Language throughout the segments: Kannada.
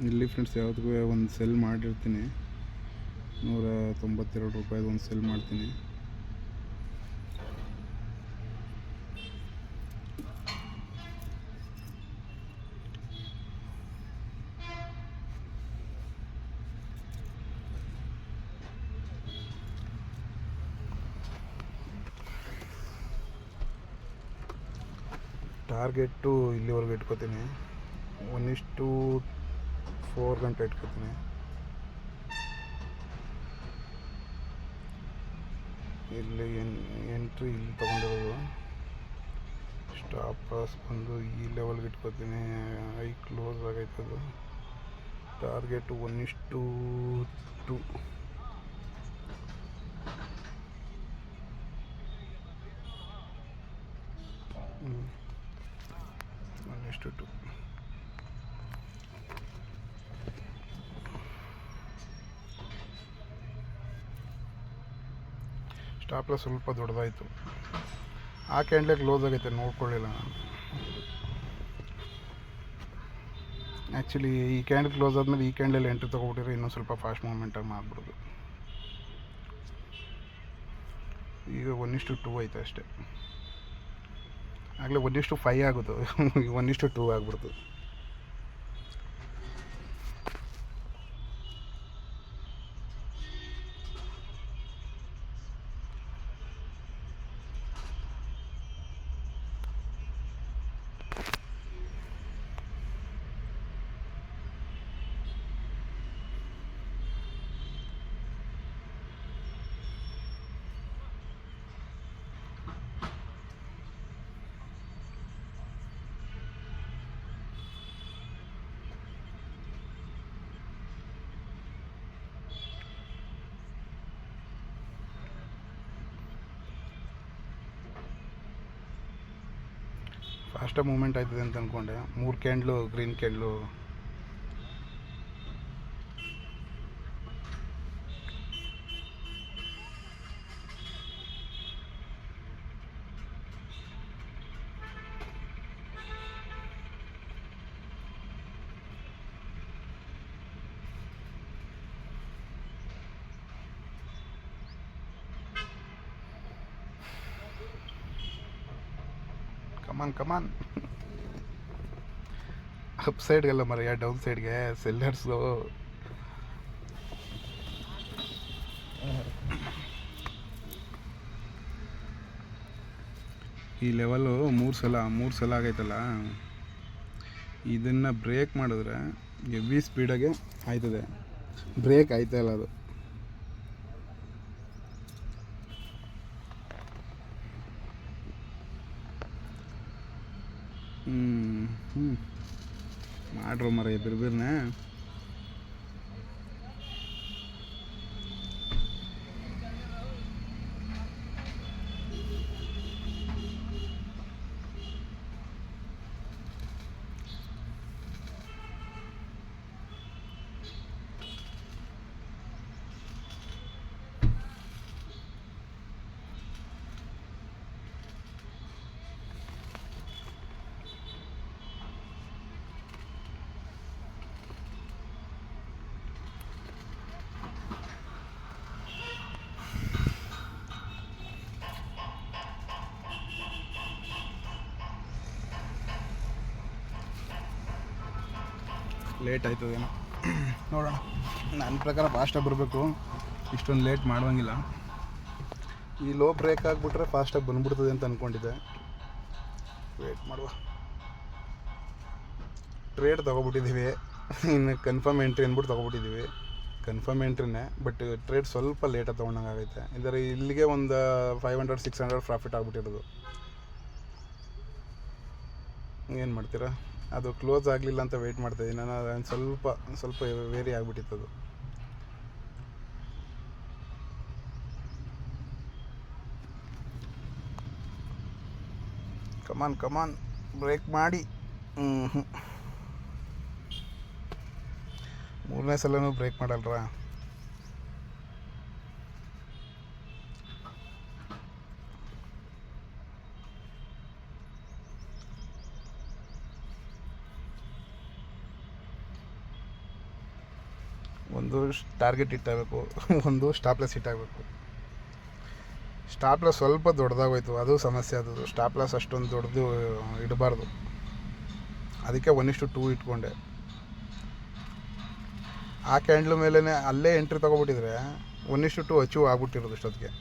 ಇಲ್ಲಿ ಫ್ರೆಂಡ್ಸ್ ಯಾವುದಕ್ಕೂ ಒಂದು ಸೆಲ್ ಮಾಡಿರ್ತೀನಿ, 192 ರೂಪಾಯಿದು ಒಂದು ಸೆಲ್ ಮಾಡ್ತೀನಿ. ಟಾರ್ಗೆಟು ಇಲ್ಲಿವರೆಗೂ ಇಟ್ಕೋತೀನಿ, 1:4 ಗಂಟೆ ಇಟ್ಕೋತೀನಿ. ಇಲ್ಲಿ ಎಂಟ್ರಿ ಇಲ್ಲಿ ತೊಗೊಂಡಿರೋದು. ಸ್ಟಾಪ್ ಲಾಸ್ ಬಂದು ಈ ಲೆವೆಲ್ಗೆ ಇಟ್ಕೋತೀನಿ. ಐ ಕ್ಲೋಸ್ ಆಗೈತದು. ಟಾರ್ಗೆಟು 1:2. ಸ್ಟಾಪ್ ಲಾಸ್ ಸ್ವಲ್ಪ ದೊಡ್ಡದಾಯಿತು. ಆ ಕ್ಯಾಂಡ್ಲೆ ಕ್ಲೋಸ್ ಆಗೈತೆ, ನೋಡ್ಕೊಳ್ಳಿಲ್ಲ ನಾನು. ಆ್ಯಕ್ಚುಲಿ ಈ ಕ್ಯಾಂಡಲ್ ಕ್ಲೋಸ್ ಆದಮೇಲೆ ಈ ಕ್ಯಾಂಡಲ್ ಎಂಟ್ರಿ ತೊಗೊಬಿಟ್ಟಿದ್ರೆ ಇನ್ನೂ ಸ್ವಲ್ಪ ಫಾಸ್ಟ್ ಮೂಮೆಂಟಾಗಿ ಮಾಡಿಬಿಡೋದು. ಈಗ 1:2 ಐತೆ ಅಷ್ಟೇ. ಆಗಲೇ 1:5 ಆಗೋದು, 1:2 ಆಗ್ಬಿಡ್ತು. ಫಾಸ್ಟಾಗಿ ಮೂಮೆಂಟ್ ಆಯ್ತದೆ ಅಂತ ಅಂದ್ಕೊಂಡೆ. 3 ಕ್ಯಾಂಡ್ಲು ಗ್ರೀನ್ ಕ್ಯಾಂಡ್ಲು. ಕಮಾನ್ ಅಪ್ ಸೈಡ್ಗೆಲ್ಲ ಮರೆಯ, ಡೌನ್ ಸೈಡ್ಗೆ ಸೆಲ್ಲರ್ಸು. ಈ ಲೆವೆಲು 3 ಸಲ ಆಗೈತಲ್ಲ, ಇದನ್ನು ಬ್ರೇಕ್ ಮಾಡಿದ್ರೆ ಹೆವಿ ಸ್ಪೀಡಾಗೆ ಆಯ್ತದೆ. ಬ್ರೇಕ್ ಆಯ್ತಾ ಇಲ್ಲ ಅದು. ಮಾಡ್ರು ಮರ ಬಿರ್ಬಿರ್ನೆ. ಲೇಟ್ ಆಯ್ತದೇನೋ, ನೋಡೋಣ. ನನ್ನ ಪ್ರಕಾರ ಫಾಸ್ಟಾಗಿ ಬರಬೇಕು, ಇಷ್ಟೊಂದು ಲೇಟ್ ಮಾಡುವಂಗಿಲ್ಲ. ಈ ಲೋ ಬ್ರೇಕ್ ಆಗಿಬಿಟ್ರೆ ಫಾಸ್ಟಾಗಿ ಬಂದ್ಬಿಡ್ತದೆ ಅಂತ ಅಂದ್ಕೊಂಡಿದ್ದೆ. ವೇಟ್ ಮಾಡುವ. ಟ್ರೇಡ್ ತೊಗೊಬಿಟ್ಟಿದ್ದೀವಿ, ಇನ್ನು ಕನ್ಫರ್ಮ್ ಎಂಟ್ರಿ ಅಂದ್ಬಿಟ್ಟು ತೊಗೊಬಿಟ್ಟಿದ್ದೀವಿ. ಕನ್ಫರ್ಮ್ ಎಂಟ್ರಿನೇ, ಬಟ್ ಟ್ರೇಡ್ ಸ್ವಲ್ಪ ಲೇಟಾಗಿ ತೊಗೊಂಡಂಗೆ ಆಗೈತೆ. ಇದರ ಇಲ್ಲಿಗೆ ಒಂದು 500-600 ಪ್ರಾಫಿಟ್ ಆಗಿಬಿಟ್ಟಿರೋದು. ಏನು ಮಾಡ್ತೀರಾ? ಅದು ಕ್ಲೋಸ್ ಆಗಲಿಲ್ಲ ಅಂತ ವೆಯ್ಟ್ ಮಾಡ್ತಾಯಿದ್ದೀನಿ ನಾನು. ಅದನ್ನು ಸ್ವಲ್ಪ ವೇರಿ ಆಗಿಬಿಟ್ಟಿತ್ತು. ಕಮಾನ್ ಬ್ರೇಕ್ ಮಾಡಿ. ಮೂರನೇ ಸಲನೂ ಬ್ರೇಕ್ ಮಾಡಲ್ರಾ? ಒಂದು ಟಾರ್ಗೆಟ್ ಇಟ್ಟಾಗಬೇಕು, ಒಂದು ಸ್ಟಾಪ್ಲೆಸ್ ಇಟ್ಟಾಗಬೇಕು. ಸ್ಟಾಪ್ಲೆಸ್ ಸ್ವಲ್ಪ ದೊಡ್ಡದಾಗೋಯ್ತು, ಅದು ಸಮಸ್ಯೆ. ಅದು ಸ್ಟಾಪ್ಲೆಸ್ ಅಷ್ಟೊಂದು ದೊಡ್ಡದು ಇಡಬಾರ್ದು, ಅದಕ್ಕೆ 1:2 ಇಟ್ಕೊಂಡೆ. ಆ ಕ್ಯಾಂಡ್ಲ್ ಮೇಲೇ ಅಲ್ಲೇ ಎಂಟ್ರಿ ತೊಗೊಬಿಟ್ಟಿದ್ರೆ 1:2 ಅಚೀವ್ ಆಗ್ಬಿಟ್ಟಿರೋದು ಇಷ್ಟೊತ್ತಿಗೆ.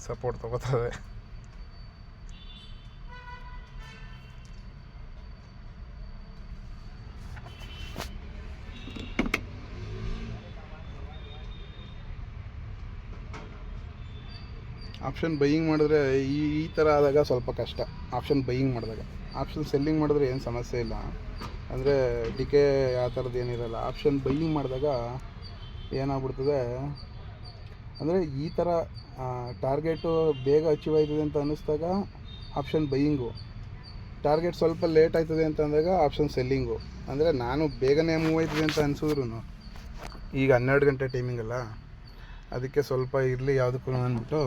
ಸಪೋರ್ಟ್ ತಗೋತದೆ. ಆಪ್ಷನ್ ಬೈಯಿಂಗ್ ಮಾಡಿದ್ರೆ ಈ ಥರ ಆದಾಗ ಸ್ವಲ್ಪ ಕಷ್ಟ. ಆಪ್ಷನ್ ಬೈಯಿಂಗ್ ಮಾಡಿದಾಗ, ಆಪ್ಷನ್ ಸೆಲ್ಲಿಂಗ್ ಮಾಡಿದ್ರೆ ಏನು ಸಮಸ್ಯೆ ಇಲ್ಲ, ಅಂದರೆ ಡಿಕೆ ಆ ಥರದ್ದು ಏನಿರಲ್ಲ. ಆಪ್ಷನ್ ಬೈಯಿಂಗ್ ಮಾಡಿದಾಗ ಏನಾಗ್ಬಿಡ್ತದೆ ಅಂದರೆ ಈ ಥರ ಟಾರ್ಗೆಟು ಬೇಗ ಅಚೀವ್ ಆಯ್ತದೆ ಅಂತ ಅನ್ನಿಸ್ದಾಗ ಆಪ್ಷನ್ ಬೈಯಿಂಗು, ಟಾರ್ಗೆಟ್ ಸ್ವಲ್ಪ ಲೇಟ್ ಆಯ್ತದೆ ಅಂತ ಅಂದಾಗ ಆಪ್ಷನ್ ಸೆಲ್ಲಿಂಗು. ಅಂದರೆ ನಾನು ಬೇಗನೆ ಮೂವ್ ಆಯ್ತದೆ ಅಂತ ಅನಿಸಿದ್ರು, ಈಗ 12 ಗಂಟೆ ಟೈಮಿಂಗಲ್ಲ, ಅದಕ್ಕೆ ಸ್ವಲ್ಪ ಇರಲಿ ಯಾವುದಕ್ಕೂ ಅಂದ್ಬಿಟ್ಟು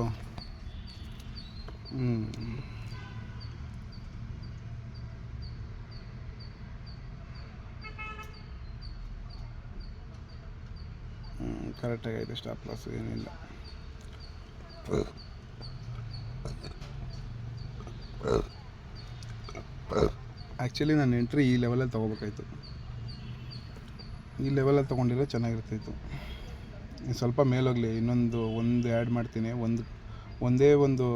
ಕರೆಕ್ಟಾಗಿ ಆಯಿತು. ಸ್ಟಾಪ್ ಲಾಸ್ ಏನಿಲ್ಲ. ಆ್ಯಕ್ಚುಲಿ ನಾನು ಎಂಟ್ರಿ ಈ ಲೆವೆಲಲ್ಲಿ ತೊಗೋಬೇಕಾಯ್ತು, ಈ ಲೆವೆಲಲ್ಲಿ ತೊಗೊಂಡಿರೋ ಚೆನ್ನಾಗಿರ್ತಾಯಿತ್ತು. ಸ್ವಲ್ಪ ಮೇಲೋಗಲಿ, ಒಂದು ಆ್ಯಡ್ ಮಾಡ್ತೀನಿ, ಒಂದೇ ಒಂದು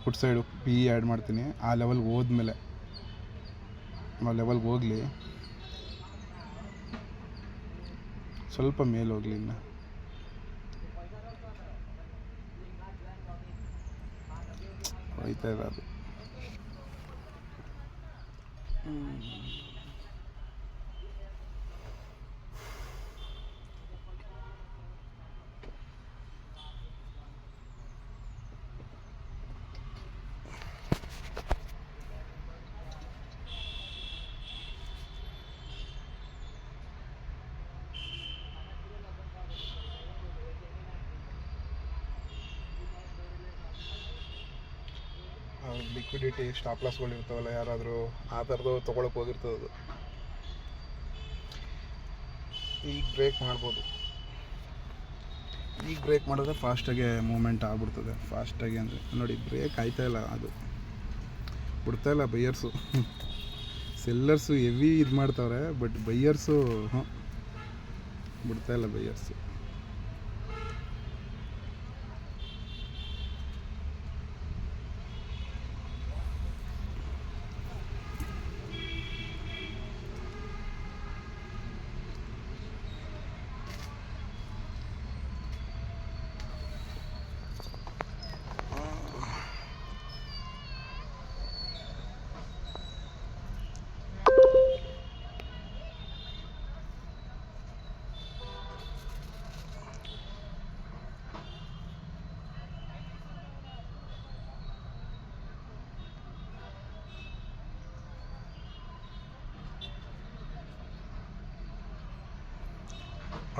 ಫುಟ್ ಸೈಡು ಪಿ ಆ್ಯಡ್ ಮಾಡ್ತೀನಿ. ಆ ಲೆವೆಲ್ಗೆ ಹೋದ್ಮೇಲೆ ಹೋಗಲಿ, ಸ್ವಲ್ಪ ಮೇಲೋಗಲಿ, ಇನ್ನು ಹೋಯ್ತಾ ಇಲ್ಲ ಅದು. ಲಿಕ್ವಿಡಿಟಿ ಸ್ಟಾಪ್ ಲಾಸ್ಗಳು ಇರ್ತಾವಲ್ಲ, ಯಾರಾದರೂ ಆ ಥರದ್ದು ತೊಗೊಳಕ್ಕೆ ಹೋಗಿರ್ತದೆ. ಈಗ ಬ್ರೇಕ್ ಮಾಡ್ಬೋದು, ಈಗ ಬ್ರೇಕ್ ಮಾಡಿದ್ರೆ ಫಾಸ್ಟಾಗೆ ಮೂಮೆಂಟ್ ಆಗ್ಬಿಡ್ತದೆ. ಫಾಸ್ಟಾಗಿ ಅಂದರೆ ನೋಡಿ, ಬ್ರೇಕ್ ಆಯ್ತಾಯಿಲ್ಲ, ಅದು ಬಿಡ್ತಾಯಿಲ್ಲ ಬೈಯರ್ಸು. ಸೆಲ್ಲರ್ಸು ಹೆವಿ ಇದು ಮಾಡ್ತಾವ್ರೆ, ಬಟ್ ಬೈಯರ್ಸು ಬಿಡ್ತಾಯಿಲ್ಲ ಬೈಯರ್ಸು.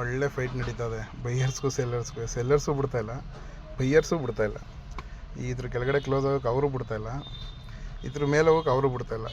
ಒಳ್ಳೆ ಫೈಟ್ ನಡೀತದೆ ಬೈಯರ್ಸ್ಗೂ ಸೆಲ್ಲರ್ಸು ಬಿಡ್ತಾಯಿಲ್ಲ, ಬೈಯರ್ಸು ಬಿಡ್ತಾಯಿಲ್ಲ. ಇದ್ರ ಕೆಳಗಡೆ ಕ್ಲೋಸ್ ಆಗೋಕೆ ಅವರು ಬಿಡ್ತಾಯಿಲ್ಲ, ಇದ್ರ ಮೇಲೆ ಹೋಗೋಕೆ ಅವರು ಬಿಡ್ತಾಯಿಲ್ಲ.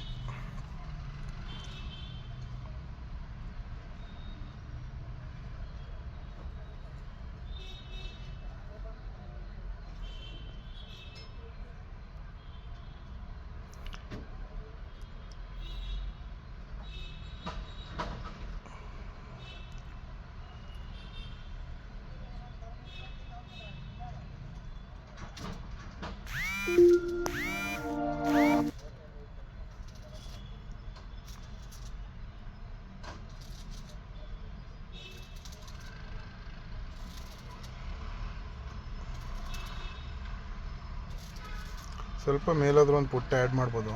ಸ್ವಲ್ಪ ಮೇಲಾದರೂ ಒಂದು ಪುಟ್ಟ ಆ್ಯಡ್ ಮಾಡ್ಬೋದು,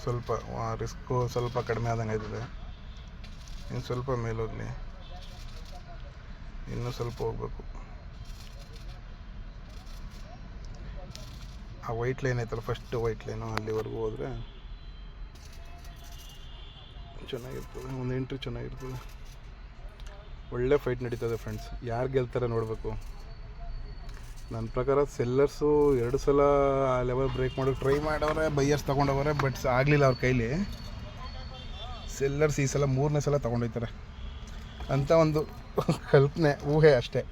ಸ್ವಲ್ಪ ರಿಸ್ಕು ಸ್ವಲ್ಪ ಕಡಿಮೆ ಆದಂಗೆ ಆಯ್ತದೆ. ಇನ್ನು ಸ್ವಲ್ಪ ಮೇಲೋಗಲಿ, ಇನ್ನೂ ಸ್ವಲ್ಪ ಹೋಗ್ಬೇಕು. ಆ ವೈಟ್ ಲೈನ್ ಐತಲ್ಲ, ಫಸ್ಟ್ ವೈಟ್ ಲೈನು, ಅಲ್ಲಿವರೆಗೂ ಹೋದರೆ ಚೆನ್ನಾಗಿರ್ತದೆ, ಒಂದು ಎಂಟ್ರಿ ಚೆನ್ನಾಗಿರ್ತದೆ. ಒಳ್ಳೆ ಫೈಟ್ ನಡೀತದೆ ಫ್ರೆಂಡ್ಸ್. ಯಾರು ಗೆಲ್ತಾರೆ ನೋಡಬೇಕು. ನನ್ನ ಪ್ರಕಾರ ಸೆಲ್ಲರ್ಸು 2 ಸಲ ಲೆವೆಲ್ ಬ್ರೇಕ್ ಮಾಡೋಕ್ಕೆ ಟ್ರೈ ಮಾಡವ್ರೆ, ಬೈಯರ್ಸ್ ತೊಗೊಂಡವ್ರೆ, ಬಟ್ ಆಗಲಿಲ್ಲ ಅವ್ರ ಕೈಲಿ. ಸೆಲ್ಲರ್ಸ್ ಈ ಸಲ 3ನೇ ಸಲ ತೊಗೊಂಡೋಯ್ತಾರೆ ಅಂತ ಒಂದು ಕಲ್ಪನೆ, ಊಹೆ ಅಷ್ಟೇ.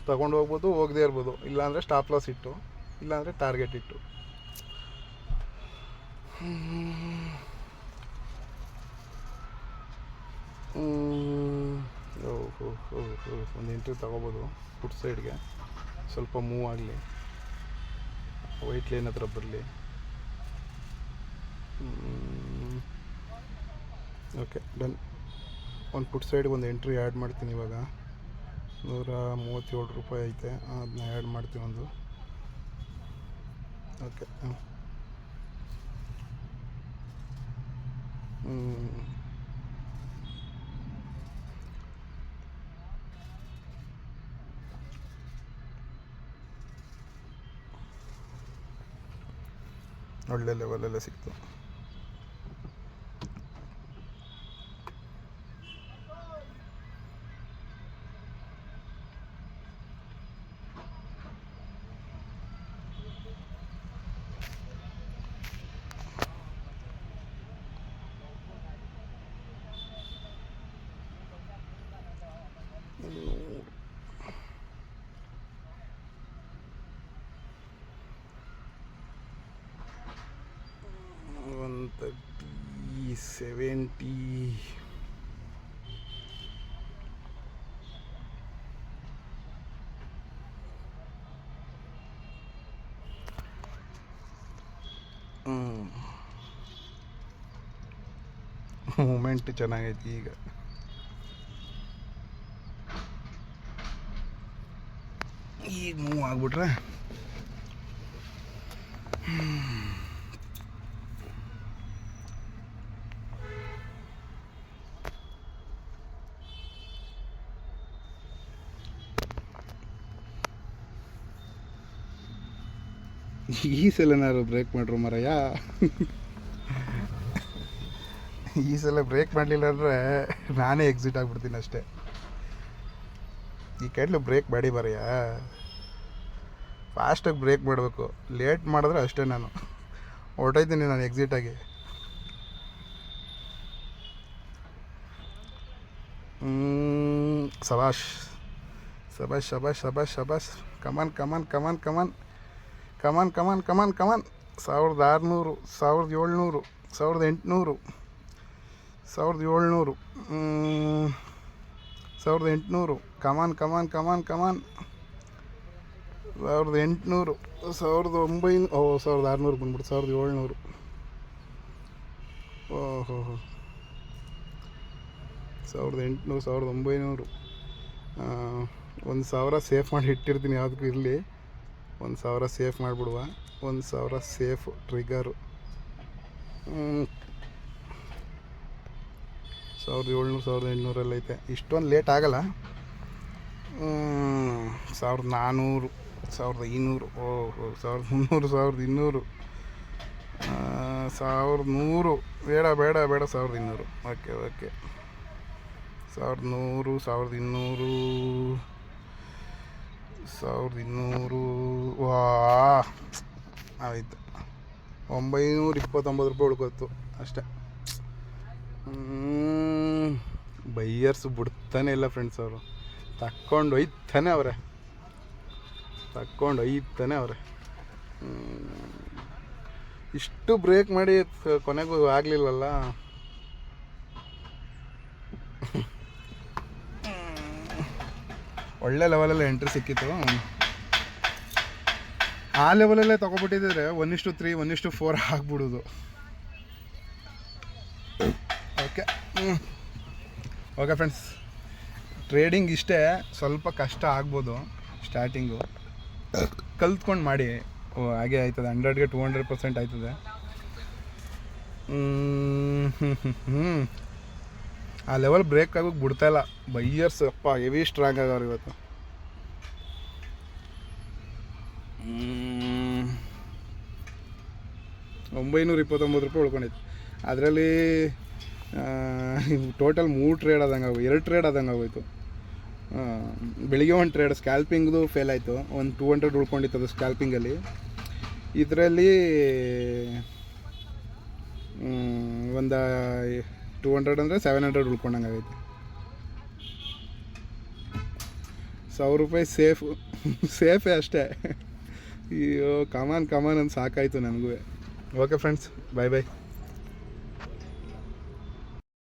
ತೊಗೊಂಡು ಹೋಗ್ಬೋದು, ಹೋಗದೇ ಇರ್ಬೋದು. ಇಲ್ಲಾಂದರೆ ಸ್ಟಾಪ್ ಲಾಸ್ ಇಟ್ಟು, ಇಲ್ಲಾಂದರೆ ಟಾರ್ಗೆಟ್ ಇಟ್ಟು. ಒಂದು ಎಂಟ್ರಿ ತೊಗೋಬೋದು ಫುಟ್ ಸೈಡ್ಗೆ, ಸ್ವಲ್ಪ ಮೂವ್ ಆಗಲಿ, ವೈಟ್ ಲೈನ್ ಹತ್ರ ಬರಲಿ. Okay done. ಒಂದು ಫುಟ್ ಸೈಡ್ಗೆ ಒಂದು ಎಂಟ್ರಿ ಆ್ಯಡ್ ಮಾಡ್ತೀನಿ. ಇವಾಗ 137 ರೂಪಾಯಿ ಐತೆ, ಅದನ್ನ ಆ್ಯಡ್ ಮಾಡ್ತೀನಿ ಒಂದು. ಓಕೆ ಒಳ್ಳೆ ಲೆವೆಲೆಲ್ಲ ಸಿಕ್ತು. $130, $70. ಮೂಮೆಂಟ್ ಚೆನ್ನಾಗೈತಿ. ಈಗ ಮೂವ್ ಆಗ್ಬಿಟ್ರೆ ಈ ಸಲನಾರು ಬ್ರೇಕ್ ಮಾಡ್ರು ಮರಯ್ಯ. ಈ ಸಲ ಬ್ರೇಕ್ ಮಾಡಲಿಲ್ಲ ಅಂದರೆ ನಾನೇ ಎಕ್ಸಿಟ್ ಆಗಿಬಿಡ್ತೀನಿ ಅಷ್ಟೇ. ಈ ಕೈಡ್ಲು ಬ್ರೇಕ್ ಮಾಡಿ ಬರಯ್ಯ, ಫಾಸ್ಟಾಗಿ ಬ್ರೇಕ್ ಮಾಡಬೇಕು. ಲೇಟ್ ಮಾಡಿದ್ರೆ ಅಷ್ಟೇ, ನಾನು ಹೊರಟೋಯ್ತೀನಿ ನಾನು ಎಕ್ಸಿಟಾಗಿ. ಶಬಾಷ್ ಶಬಾಷ್ ಶಬಾಷ್ ಶಬಾಷ್ ಶಬಾಷ್. ಕಮಾನ್ ಕಮಾನ್ ಕಮಾನ್ ಕಮಾನ್ ಕಮಾನ್ ಕಮಾನ್ ಕಮಾನ್ ಕಮಾನ್. 1600, 1700, 1800, 1700, 1800. ಕಮಾನ್ ಕಮಾನ್ ಕಮಾನ್ ಕಮಾನ್. 1800, 1900, 1600 ಬಂದ್ಬಿಟ್ಟು 1700. ಓಹೋ 1800, 1900. 1000 ಸೇಫ್ ಮಾಡಿ ಇಟ್ಟಿರ್ತೀನಿ, ಯಾವುದಕ್ಕೂ ಇರಲಿ. 1000 ಸೇಫ್ ಮಾಡಿಬಿಡುವ. 1000 ಸೇಫ್ ಟ್ರಿಗರು. 1700, 1800 ಐತೆ. ಇಷ್ಟೊಂದು ಲೇಟ್ ಆಗಲ್ಲ. 1400, 1500, ಓಹೋ 1300, 1200, 1100. ಬೇಡ 1200. ಓಕೆ 1100, 1200, 1200. ವಾ ಆಯಿತು. 929 ರೂಪಾಯಿ ಉಳ್ಕೊತು ಅಷ್ಟೇ. ಬೈಯರ್ಸ್ ಬಿಡ್ತಾನೆ ಇಲ್ಲ ಫ್ರೆಂಡ್ಸ್. ಅವರು ತಕ್ಕೊಂಡು ಒಯ್ತಾನೆ ಅವರೆ. ಇಷ್ಟು ಬ್ರೇಕ್ ಮಾಡಿ ಕೊನೆಗೂ ಆಗಲಿಲ್ಲಲ್ಲ. ಒಳ್ಳೆ ಲೆವೆಲಲ್ಲೇ ಎಂಟ್ರಿ ಸಿಕ್ಕಿತ್ತು. ಆ ಲೆವೆಲಲ್ಲೇ ತೊಗೊಬಿಟ್ಟಿದ್ರೆ 1:3, 1:4 ಆಗ್ಬಿಡೋದು. ಓಕೆ ಫ್ರೆಂಡ್ಸ್, ಟ್ರೇಡಿಂಗ್ ಇಷ್ಟೇ. ಸ್ವಲ್ಪ ಕಷ್ಟ ಆಗ್ಬೋದು ಸ್ಟಾರ್ಟಿಂಗು, ಕಲ್ತ್ಕೊಂಡು ಮಾಡಿ. ಹಾಗೆ ಆಯ್ತದೆ. 100ಗೆ 200% ಆಯ್ತದೆ. ಆ ಲೆವೆಲ್ ಬ್ರೇಕ್ ಆಗೋಕ್ಕೆ ಬಿಡ್ತಾಯಿಲ್ಲ ಬೈಯರ್ಸ್. ಅಪ್ಪ ಹೆವಿ ಸ್ಟ್ರಾಂಗ್ ಆಗವ್ರು ಇವತ್ತು. $929 ಉಳ್ಕೊಂಡೈತೆ. ಅದರಲ್ಲಿ ಟೋಟಲ್ 3 ಟ್ರೇಡ್ ಆದಂಗೆ 2 ಟ್ರೇಡ್ ಆದಂಗೆ ಆಗೋಯ್ತು. ಬೆಳಿಗ್ಗೆ ಒಂದು ಟ್ರೇಡ್ ಸ್ಕ್ಯಾಲ್ಪಿಂಗ್ದು ಫೇಲ್ ಆಯಿತು, ಒಂದು 200 ಉಳ್ಕೊಂಡಿತ್ತು ಅದು ಸ್ಕ್ಯಾಲ್ಪಿಂಗಲ್ಲಿ. ಇದರಲ್ಲಿ ಒಂದು 200 ಅಂದರೆ 700 ಉಳ್ಕೊಂಡಂಗೆ ಆಗೈತೆ. 1000 ರೂಪಾಯಿ ಸೇಫೇ ಅಷ್ಟೇ. ಅಯ್ಯೋ ಕಮಾನ್ ಅಂತ ಸಾಕಾಯಿತು ನನಗೂ. ಓಕೆ ಫ್ರೆಂಡ್ಸ್, ಬಾಯ್.